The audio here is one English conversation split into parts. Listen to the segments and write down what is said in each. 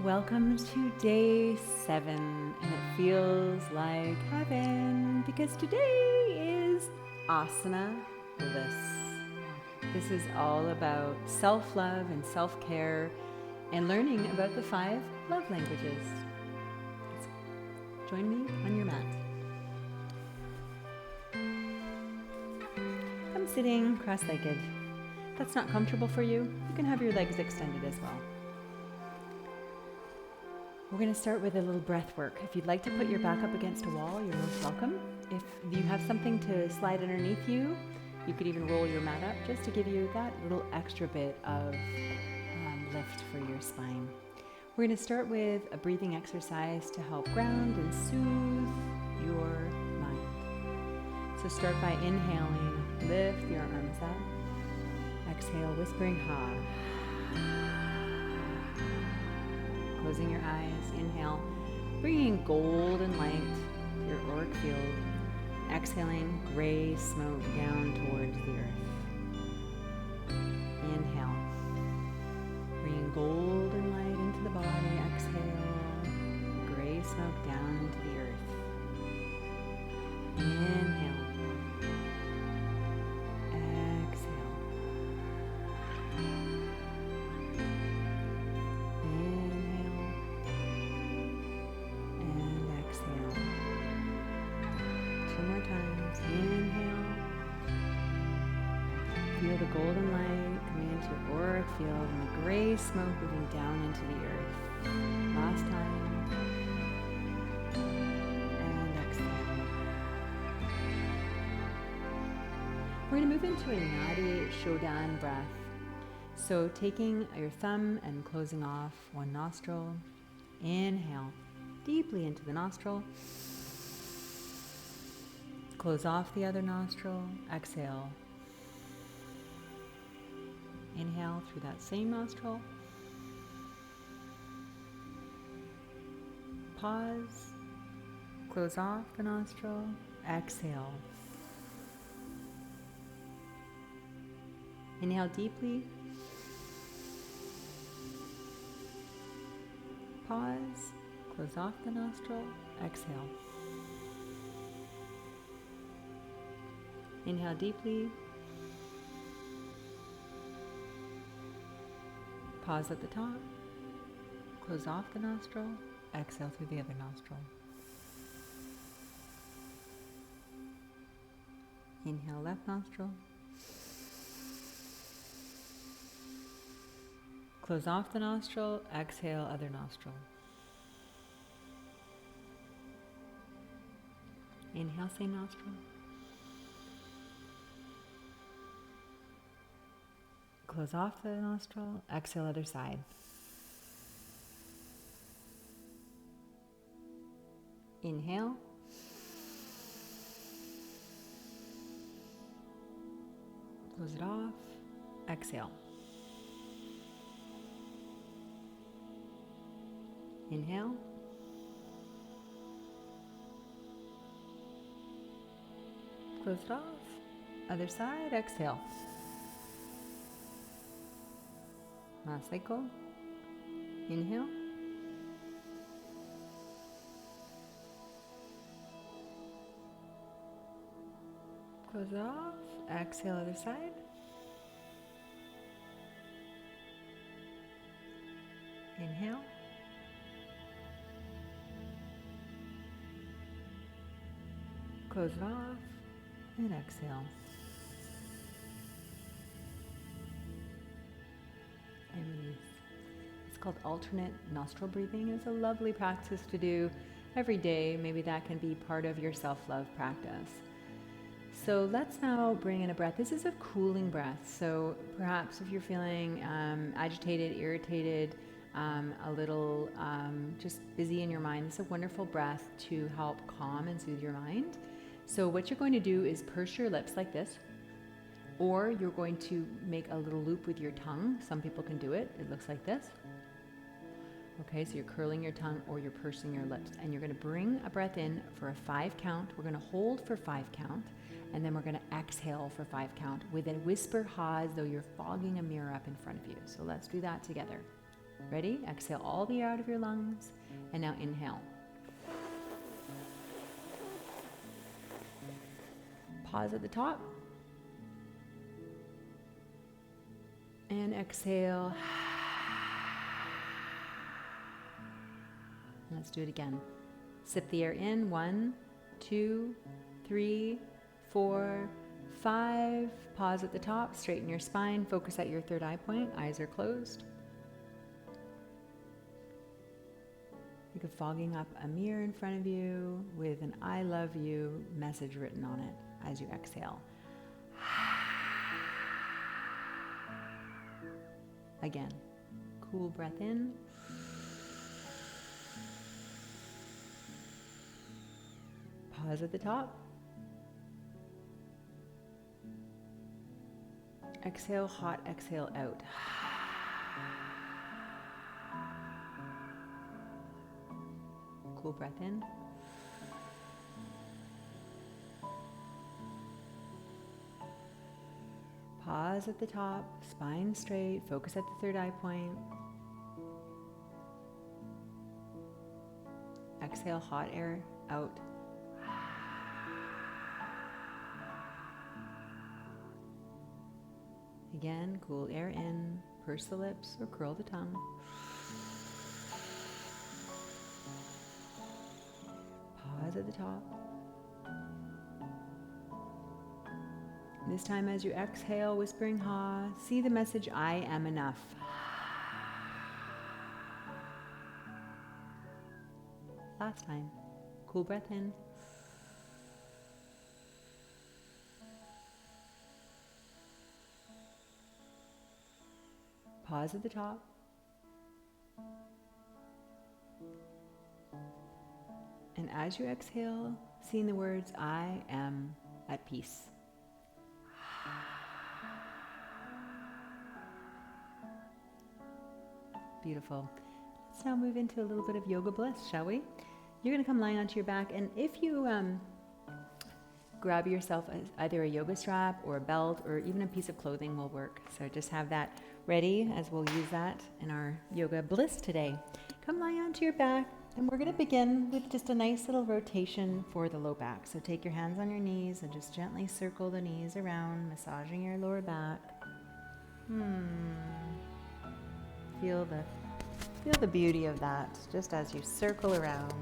Welcome to day 7, and it feels like heaven because today is Asana Bliss. This is all about self-love and self-care and learning about the 5 love languages. Join me on your mat. I'm sitting cross-legged. If that's not comfortable for you, you can have your legs extended as well. We're going to start with a little breath work. If you'd like to put your back up against a wall, you're most welcome. If you have something to slide underneath you, you could even roll your mat up just to give you that little extra bit of lift for your spine. We're going to start with a breathing exercise to help ground and soothe your mind. So start by inhaling, lift your arms up. Exhale, whispering ha. Closing your eyes, inhale, bringing golden light to your auric field. Exhaling, gray smoke down towards the earth. Inhale, bringing golden light into the body. Exhale, gray smoke down into the earth. Inhale. Exhale. Inhale. Feel the golden light coming into your auric field and the gray smoke moving down into the earth. Last time. And exhale. We're going to move into a Nadi Shodan breath. So taking your thumb and closing off one nostril. Inhale deeply into the nostril. Close off the other nostril, exhale. Inhale through that same nostril. Pause, close off the nostril, exhale. Inhale deeply. Pause, close off the nostril, exhale. Inhale deeply. Pause at the top. Close off the nostril. Exhale through the other nostril. Inhale left nostril. Close off the nostril. Exhale other nostril. Inhale same nostril. Close off the nostril, exhale other side. Inhale. Close it off, exhale. Inhale. Close it off, other side, exhale. Last cycle. Inhale. Close it off. Exhale other side. Inhale. Close it off and exhale. And release. It's called alternate nostril breathing. It's a lovely practice to do every day. Maybe that can be part of your self-love practice. So let's now bring in a breath. This is a cooling breath. So perhaps if you're feeling agitated, irritated, a little just busy in your mind, it's a wonderful breath to help calm and soothe your mind. So what you're going to do is purse your lips like this. Or you're going to make a little loop with your tongue. Some people can do it. It looks like this. Okay, so you're curling your tongue or you're pursing your lips. And you're going to bring a breath in for a 5 count. We're going to hold for 5 count. And then we're going to exhale for 5 count with a whisper ha as though you're fogging a mirror up in front of you. So let's do that together. Ready? Exhale all the air out of your lungs. And now inhale. Pause at the top. And exhale. Let's do it again. Sip the air in. 1, 2, 3, 4, 5. Pause at the top. Straighten your spine. Focus at your third eye point. Eyes are closed. Think of fogging up a mirror in front of you with an I love you message written on it as you exhale. Again, cool breath in. Pause at the top. Exhale, hot exhale out. Cool breath in. Pause at the top, spine straight, focus at the third eye point. Exhale, hot air out. Again, cool air in, purse the lips or curl the tongue. Pause at the top. This time as you exhale, whispering ha, see the message, I am enough. Last time. Cool breath in. Pause at the top. And as you exhale, seeing the words, I am at peace. Beautiful. Let's now move into a little bit of yoga bliss, shall we? You're going to come lying onto your back, and if you grab yourself either a yoga strap or a belt or even a piece of clothing will work. So just have that ready as we'll use that in our yoga bliss today. Come lie onto your back, and we're going to begin with just a nice little rotation for the low back. So take your hands on your knees and just gently circle the knees around, massaging your lower back. Feel the beauty of that just as you circle around.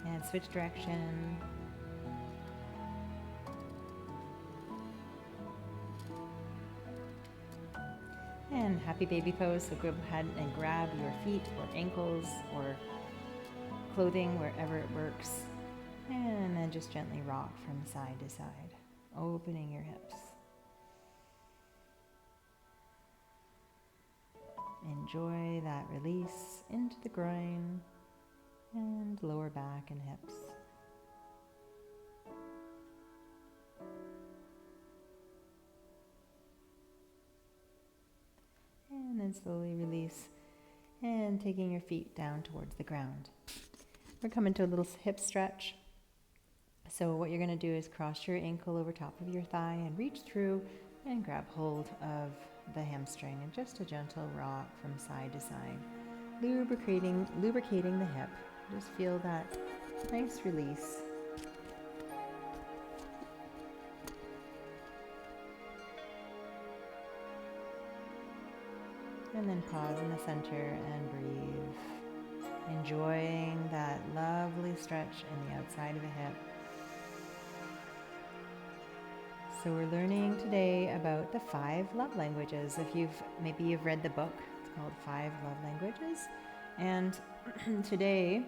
And switch direction. And happy baby pose, so go ahead and grab your feet or ankles or clothing wherever it works. And then just gently rock from side to side, opening your hips. Enjoy that release into the groin and lower back and hips. And then slowly release and taking your feet down towards the ground. We're coming to a little hip stretch. So what you're going to do is cross your ankle over top of your thigh and reach through and grab hold of the hamstring and just a gentle rock from side to side, lubricating the hip. Just feel that nice release. And then pause in the center and breathe, enjoying that lovely stretch in the outside of the hip. So we're learning today about the 5 love languages. If maybe you've read the book, it's called 5 Love Languages. And today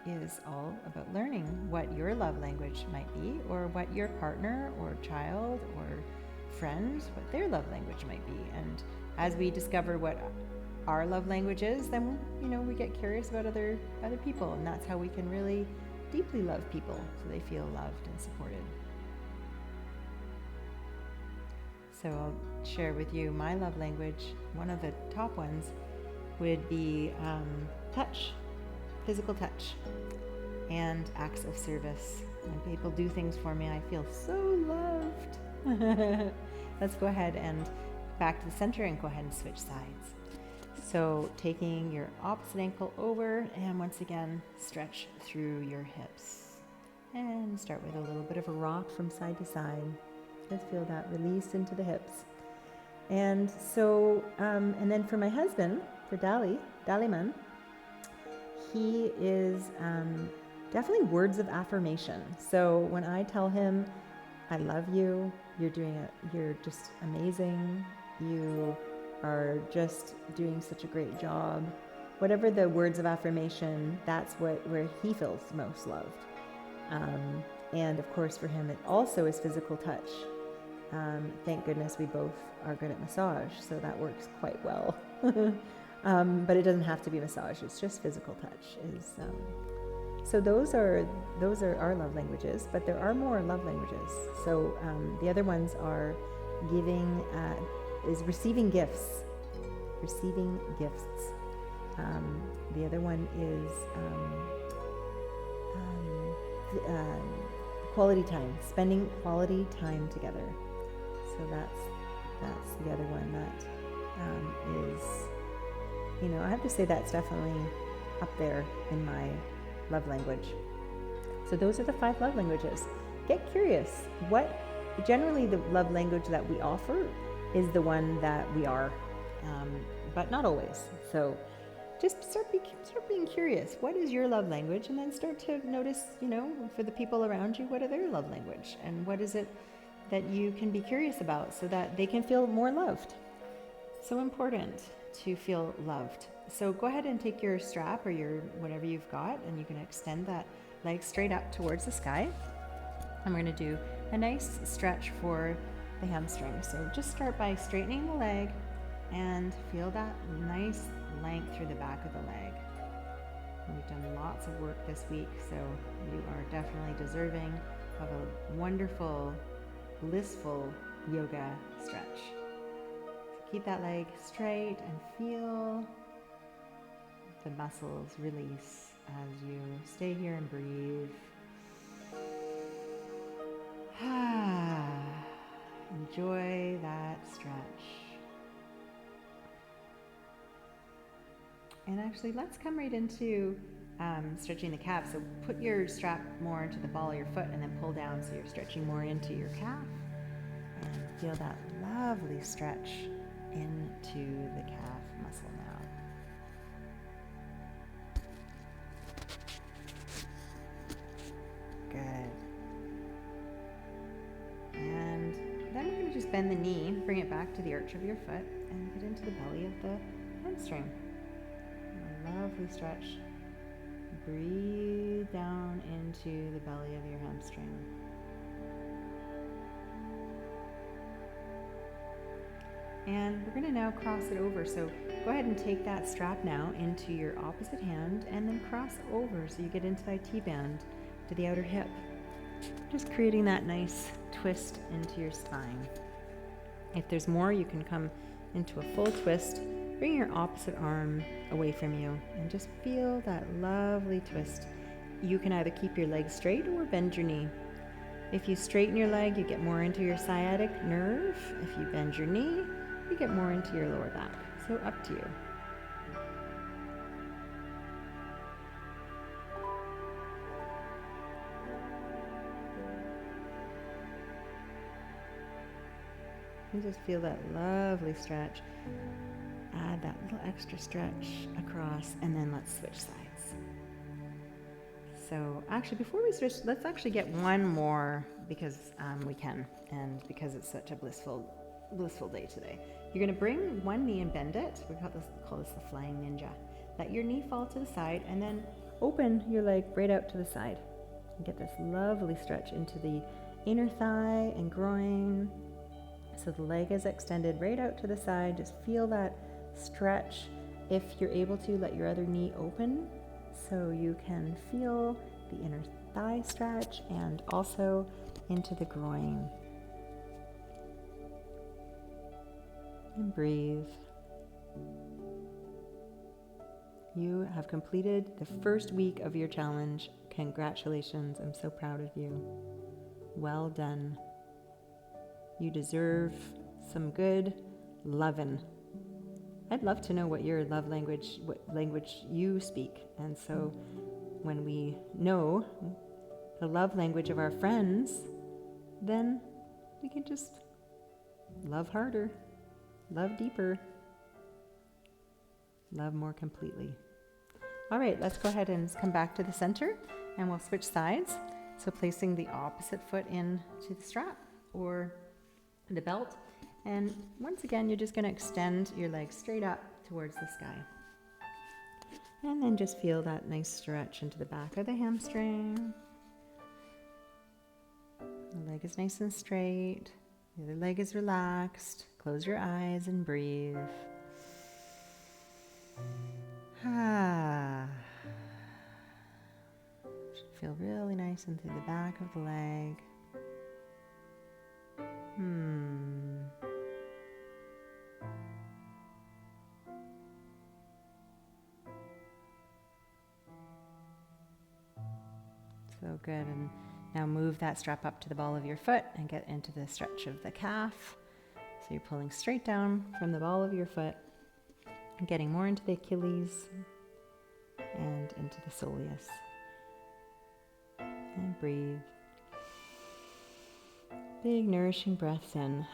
is all about learning what your love language might be, or what your partner or child or friend, what their love language might be. And as we discover what our love language is, then we get curious about other people, and that's how we can really deeply love people so they feel loved and supported. So I'll share with you my love language. One of the top ones would be touch, physical touch, and acts of service. When people do things for me, I feel so loved. Let's go ahead and back to the center and go ahead and switch sides. So taking your opposite ankle over, and once again, stretch through your hips. And start with a little bit of a rock from side to side. Just feel that release into the hips. And so, and then for my husband, for Daliman, he is definitely words of affirmation. So when I tell him, I love you, you're just amazing, you are just doing such a great job. Whatever the words of affirmation, that's where he feels most loved. And of course for him, it also is physical touch. Thank goodness we both are good at massage, so that works quite well. But it doesn't have to be massage, it's just physical touch. So those are our love languages, but there are more love languages. So the other ones are is receiving gifts. Receiving gifts. The other one is quality time, spending quality time together. So that's the other one that is, I have to say that's definitely up there in my love language. So those are the 5 love languages. Get curious. Generally the love language that we offer is the one that we are, but not always. So just start being curious. What is your love language? And then start to notice, for the people around you, what are their love language? And what is it that you can be curious about so that they can feel more loved? So important to feel loved. So go ahead and take your strap or your whatever you've got, and you can extend that leg straight up towards the sky. And we're going to do a nice stretch for the hamstring. So just start by straightening the leg and feel that nice length through the back of the leg. We've done lots of work this week, so you are definitely deserving of a wonderful, blissful yoga stretch. So keep that leg straight and feel the muscles release as you stay here and breathe. Enjoy that stretch. And actually, let's come right into stretching the calf. So put your strap more into the ball of your foot and then pull down so you're stretching more into your calf. And feel that lovely stretch into the calf muscle now. Good. And then we're going to just bend the knee, bring it back to the arch of your foot, and get into the belly of the hamstring. A lovely stretch. Breathe down into the belly of your hamstring. And we're going to now cross it over. So go ahead and take that strap now into your opposite hand and then cross over so you get into that T-band to the outer hip. Just creating that nice twist into your spine. If there's more, you can come into a full twist. Bring your opposite arm away from you and just feel that lovely twist. You can either keep your leg straight or bend your knee. If you straighten your leg, you get more into your sciatic nerve. If you bend your knee, you get more into your lower back. So up to you. And just feel that lovely stretch. Add that little extra stretch across, and then let's switch sides. So actually, before we switch, let's actually get one more because we can, and because it's such a blissful day today. You're going to bring one knee and bend it. We call this the flying ninja. Let your knee fall to the side, and then open your leg right out to the side. And get this lovely stretch into the inner thigh and groin. So the leg is extended right out to the side. Just feel that stretch. If you're able to, let your other knee open so you can feel the inner thigh stretch and also into the groin. And breathe. You have completed the first week of your challenge. Congratulations. I'm so proud of you. Well done. You deserve some good lovin'. I'd love to know what your love language, what language you speak. And so when we know the love language of our friends, then we can just love harder, love deeper, love more completely. All right, let's go ahead and come back to the center and we'll switch sides. So placing the opposite foot into the strap or the belt. And once again, you're just going to extend your legs straight up towards the sky. And then just feel that nice stretch into the back of the hamstring. The leg is nice and straight. The other leg is relaxed. Close your eyes and breathe. Should feel really nice and through the back of the leg. So good. And now move that strap up to the ball of your foot and get into the stretch of the calf. So you're pulling straight down from the ball of your foot and getting more into the Achilles and into the soleus. And breathe. Big nourishing breaths in.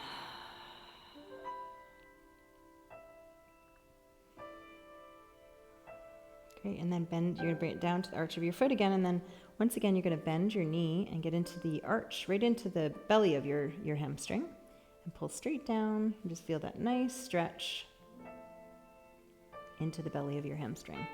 Great, and then bend, you're going to bring it down to the arch of your foot again, and then once again you're going to bend your knee and get into the arch, right into the belly of your hamstring, and pull straight down, and just feel that nice stretch into the belly of your hamstring.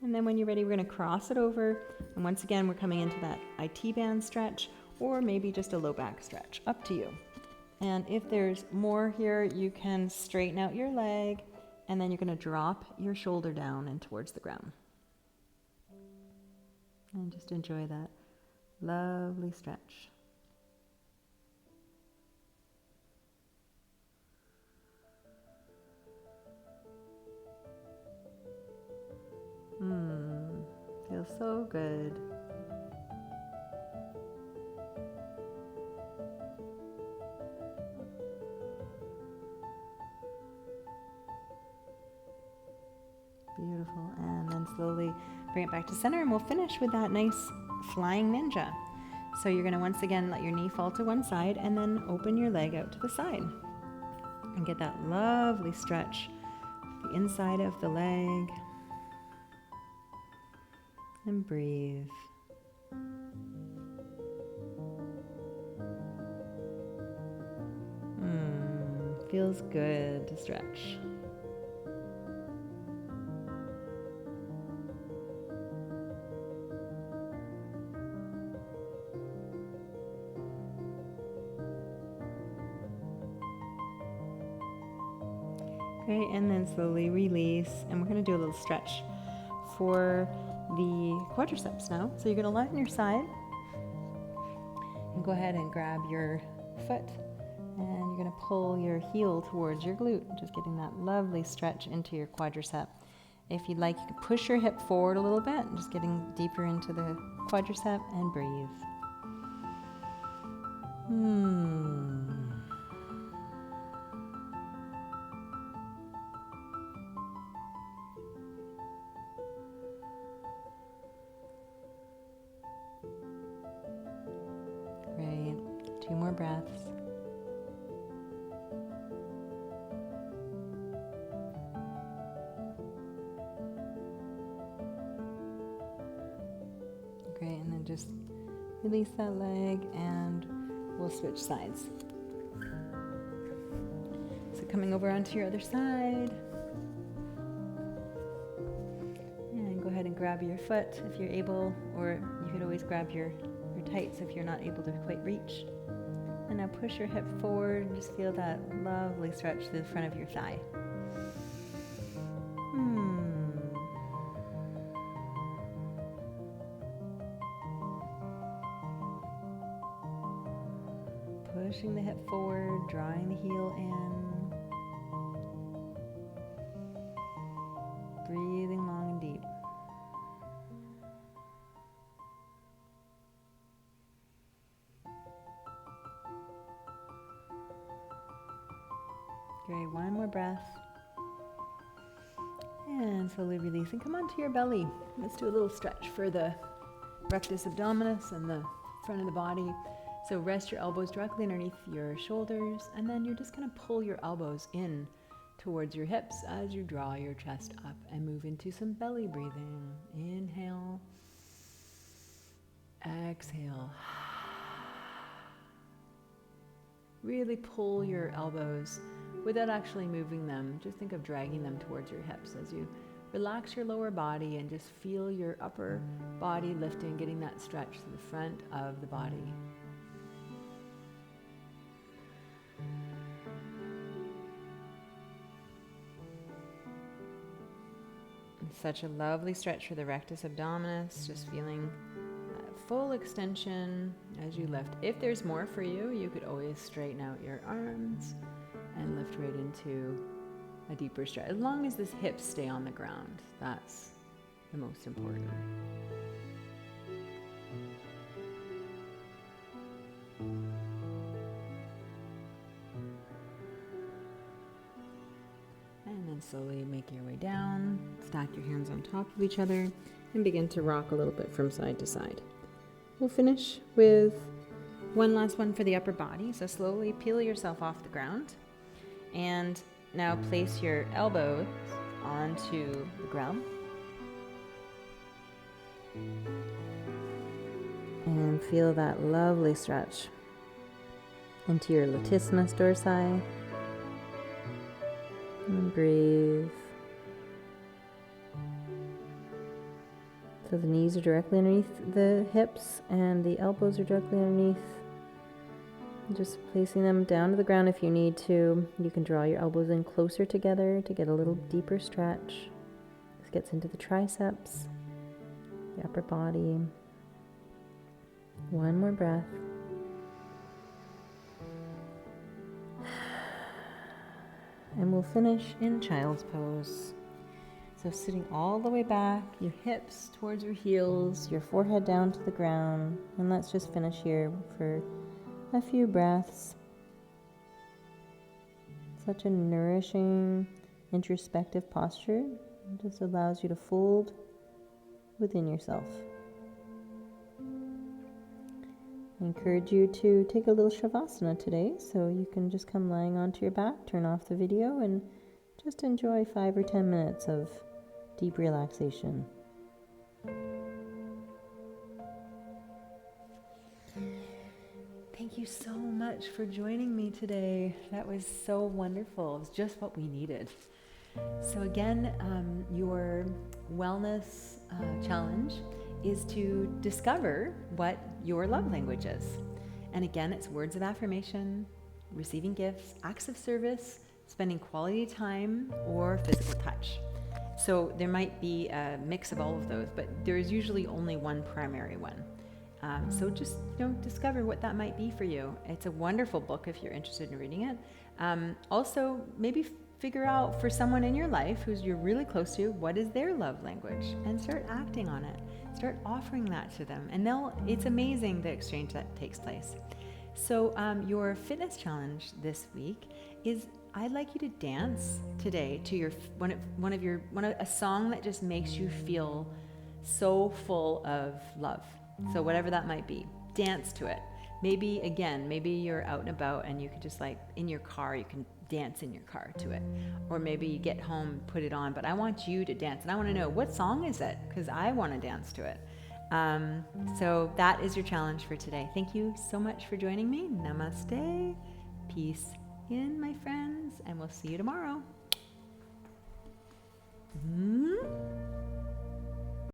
And then when you're ready, we're going to cross it over, and once again we're coming into that IT band stretch, or maybe just a low back stretch, up to you. And if there's more here, you can straighten out your leg, and then you're going to drop your shoulder down and towards the ground. And just enjoy that lovely stretch. Feels so good. Beautiful. And then slowly bring it back to center, and we'll finish with that nice flying ninja. So you're going to once again let your knee fall to one side and then open your leg out to the side and get that lovely stretch, the inside of the leg, and breathe. Feels good to stretch. Great, and then slowly release, and we're going to do a little stretch for the quadriceps now. So you're going to lie on your side and go ahead and grab your foot, and you're going to pull your heel towards your glute, just getting that lovely stretch into your quadricep. If you'd like, you can push your hip forward a little bit, just getting deeper into the quadricep, and breathe. Great. 2 more breaths. Great, and then just release that leg, and we'll switch sides. So coming over onto your other side, and go ahead and grab your foot if you're able, or you could always grab your tights if you're not able to quite reach. And now push your hip forward and just feel that lovely stretch to the front of your thigh. Pushing the hip forward, drawing the heel in. Breathing long and deep. Great, one more breath. And slowly release and come onto your belly. Let's do a little stretch for the rectus abdominis and the front of the body. So rest your elbows directly underneath your shoulders, and then you're just going to pull your elbows in towards your hips as you draw your chest up and move into some belly breathing. Inhale. Exhale. Really pull your elbows without actually moving them. Just think of dragging them towards your hips as you relax your lower body and just feel your upper body lifting, getting that stretch to the front of the body. And such a lovely stretch for the rectus abdominis, just feeling full extension as you lift. If there's more for you, you could always straighten out your arms and lift right into a deeper stretch. As long as the hips stay on the ground, that's the most important. And then slowly make your way down, stack your hands on top of each other, and begin to rock a little bit from side to side. We'll finish with one last one for the upper body. So slowly peel yourself off the ground. And now place your elbows onto the ground. And feel that lovely stretch into your latissimus dorsi. And breathe. So the knees are directly underneath the hips and the elbows are directly underneath. Just placing them down to the ground if you need to. You can draw your elbows in closer together to get a little deeper stretch. This gets into the triceps, the upper body. One more breath. And we'll finish in child's pose. So sitting all the way back, your hips towards your heels, your forehead down to the ground. And let's just finish here for a few breaths. Such a nourishing, introspective posture. It just allows you to fold within yourself. I encourage you to take a little Savasana today, so you can just come lying onto your back, turn off the video, and just enjoy 5 or 10 minutes of deep relaxation. Thank you so much for joining me today. That was so wonderful. It was just what we needed. So again, your wellness challenge is to discover what your love language is. And again, it's words of affirmation, receiving gifts, acts of service, spending quality time, or physical touch. So there might be a mix of all of those, but there is usually only one primary one. So just discover what that might be for you. It's a wonderful book if you're interested in reading it. Also, maybe figure out for someone in your life who's you're really close to, what is their love language, and start acting on it. Start offering that to them, and it's amazing the exchange that takes place. So your fitness challenge this week is I'd like you to dance today to your a song that just makes you feel so full of love. So whatever that might be, dance to it. Maybe you're out and about and you could just in your car, you can dance in your car to it. Or maybe you get home, put it on, but I want you to dance. And I want to know, what song is it? Because I want to dance to it. So that is your challenge for today. Thank you so much for joining me. Namaste. Peace in, my friends, and we'll see you tomorrow.